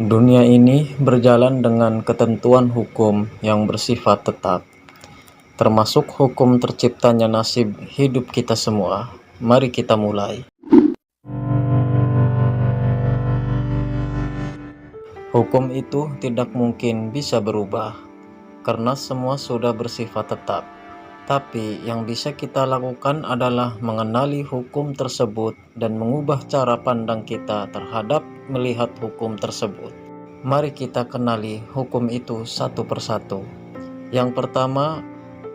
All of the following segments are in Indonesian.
Dunia ini berjalan dengan ketentuan hukum yang bersifat tetap, termasuk hukum terciptanya nasib hidup kita semua. Mari kita mulai. Hukum itu tidak mungkin bisa berubah, karena semua sudah bersifat tetap. Tapi yang bisa kita lakukan adalah mengenali hukum tersebut dan mengubah cara pandang kita terhadap melihat hukum tersebut. Mari kita kenali hukum itu satu persatu. Yang pertama,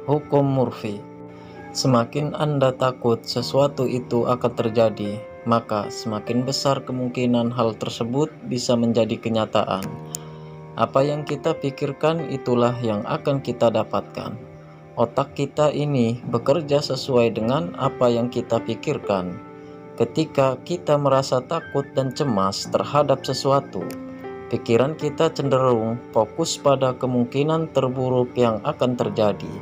hukum Murphy. Semakin Anda takut sesuatu itu akan terjadi, maka semakin besar kemungkinan hal tersebut bisa menjadi kenyataan. Apa yang kita pikirkan itulah yang akan kita dapatkan. Otak kita ini bekerja sesuai dengan apa yang kita pikirkan. Ketika kita merasa takut dan cemas terhadap sesuatu, pikiran kita cenderung fokus pada kemungkinan terburuk yang akan terjadi.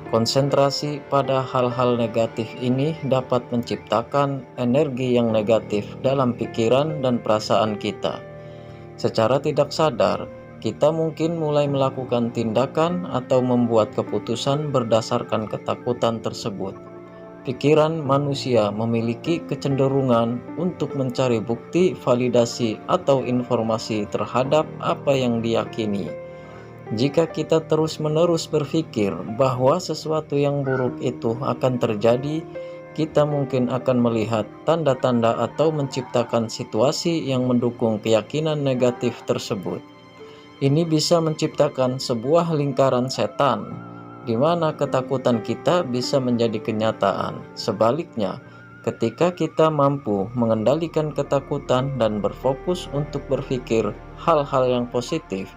Konsentrasi pada hal-hal negatif ini dapat menciptakan energi yang negatif dalam pikiran dan perasaan kita. Secara tidak sadar, kita mungkin mulai melakukan tindakan atau membuat keputusan berdasarkan ketakutan tersebut. Pikiran manusia memiliki kecenderungan untuk mencari bukti, validasi, atau informasi terhadap apa yang diyakini. Jika kita terus-menerus berpikir bahwa sesuatu yang buruk itu akan terjadi, kita mungkin akan melihat tanda-tanda atau menciptakan situasi yang mendukung keyakinan negatif tersebut. Ini bisa menciptakan sebuah lingkaran setan, di mana ketakutan kita bisa menjadi kenyataan. Sebaliknya, ketika kita mampu mengendalikan ketakutan dan berfokus untuk berpikir hal-hal yang positif,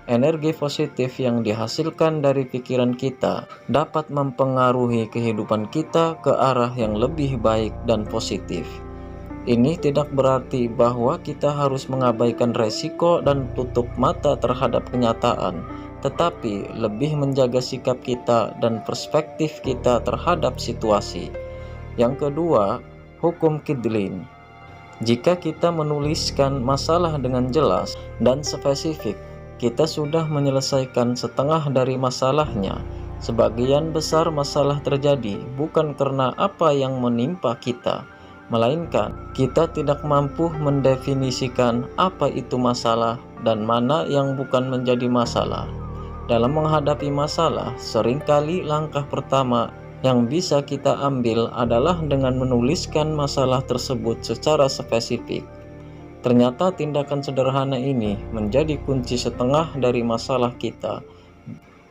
energi positif yang dihasilkan dari pikiran kita dapat mempengaruhi kehidupan kita ke arah yang lebih baik dan positif. Ini tidak berarti bahwa kita harus mengabaikan resiko dan tutup mata terhadap kenyataan, tetapi lebih menjaga sikap kita dan perspektif kita terhadap situasi. Yang kedua, hukum Kidlin. Jika kita menuliskan masalah dengan jelas dan spesifik, kita sudah menyelesaikan setengah dari masalahnya. Sebagian besar masalah terjadi bukan karena apa yang menimpa kita, melainkan kita tidak mampu mendefinisikan apa itu masalah dan mana yang bukan menjadi masalah. Dalam menghadapi masalah, seringkali langkah pertama yang bisa kita ambil adalah dengan menuliskan masalah tersebut secara spesifik. Ternyata tindakan sederhana ini menjadi kunci setengah dari masalah kita.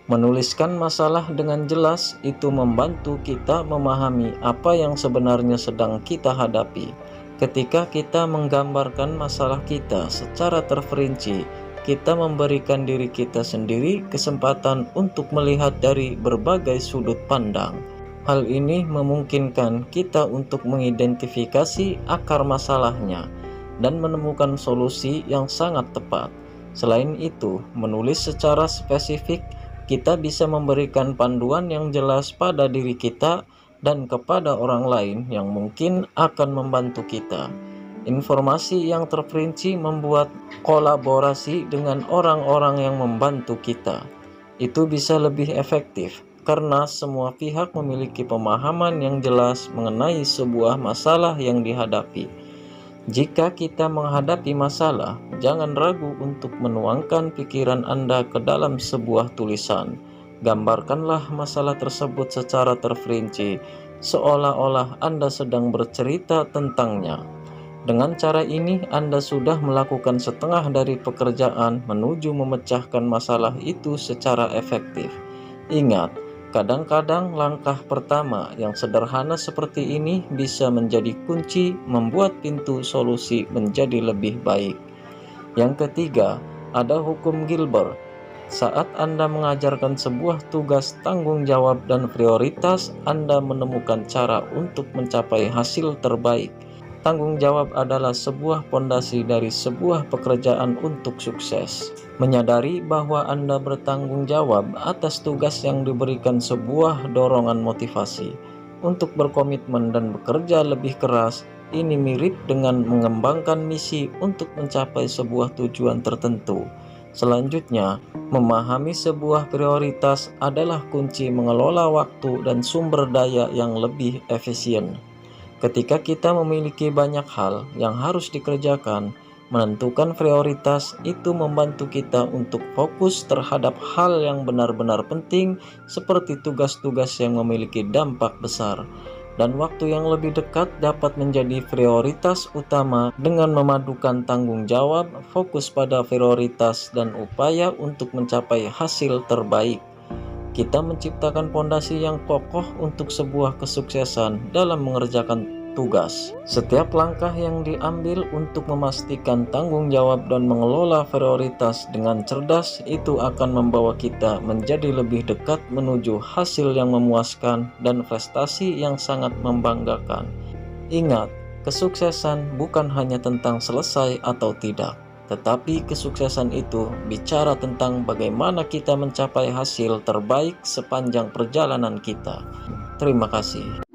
Menuliskan masalah dengan jelas itu membantu kita memahami apa yang sebenarnya sedang kita hadapi. Ketika kita menggambarkan masalah kita secara terperinci, kita memberikan diri kita sendiri kesempatan untuk melihat dari berbagai sudut pandang. Hal ini memungkinkan kita untuk mengidentifikasi akar masalahnya dan menemukan solusi yang sangat tepat. Selain itu, menulis secara spesifik, kita bisa memberikan panduan yang jelas pada diri kita dan kepada orang lain yang mungkin akan membantu kita. Informasi yang terperinci membuat kolaborasi dengan orang-orang yang membantu kita. Itu bisa lebih efektif karena semua pihak memiliki pemahaman yang jelas mengenai sebuah masalah yang dihadapi. Jika kita menghadapi masalah, jangan ragu untuk menuangkan pikiran Anda ke dalam sebuah tulisan. Gambarkanlah masalah tersebut secara terperinci, seolah-olah Anda sedang bercerita tentangnya. Dengan cara ini, Anda sudah melakukan setengah dari pekerjaan menuju memecahkan masalah itu secara efektif. Ingat, kadang-kadang langkah pertama yang sederhana seperti ini bisa menjadi kunci membuat pintu solusi menjadi lebih baik. Yang ketiga, ada hukum Gilbert. Saat Anda mengajarkan sebuah tugas tanggung jawab dan prioritas, Anda menemukan cara untuk mencapai hasil terbaik. Tanggung jawab adalah sebuah pondasi dari sebuah pekerjaan untuk sukses. Menyadari bahwa Anda bertanggung jawab atas tugas yang diberikan sebuah dorongan motivasi. untuk berkomitmen dan bekerja lebih keras. Ini mirip dengan mengembangkan misi untuk mencapai sebuah tujuan tertentu. Selanjutnya, memahami sebuah prioritas adalah kunci mengelola waktu dan sumber daya yang lebih efisien. Ketika kita memiliki banyak hal yang harus dikerjakan, menentukan prioritas itu membantu kita untuk fokus terhadap hal yang benar-benar penting, seperti tugas-tugas yang memiliki dampak besar. Dan waktu yang lebih dekat dapat menjadi prioritas utama dengan memadukan tanggung jawab, fokus pada prioritas, dan upaya untuk mencapai hasil terbaik. Kita menciptakan fondasi yang kokoh untuk sebuah kesuksesan dalam mengerjakan tugas. Setiap langkah yang diambil untuk memastikan tanggung jawab dan mengelola prioritas dengan cerdas itu akan membawa kita menjadi lebih dekat menuju hasil yang memuaskan dan prestasi yang sangat membanggakan. Ingat, kesuksesan bukan hanya tentang selesai atau tidak, tetapi kesuksesan itu bicara tentang bagaimana kita mencapai hasil terbaik sepanjang perjalanan kita. Terima kasih.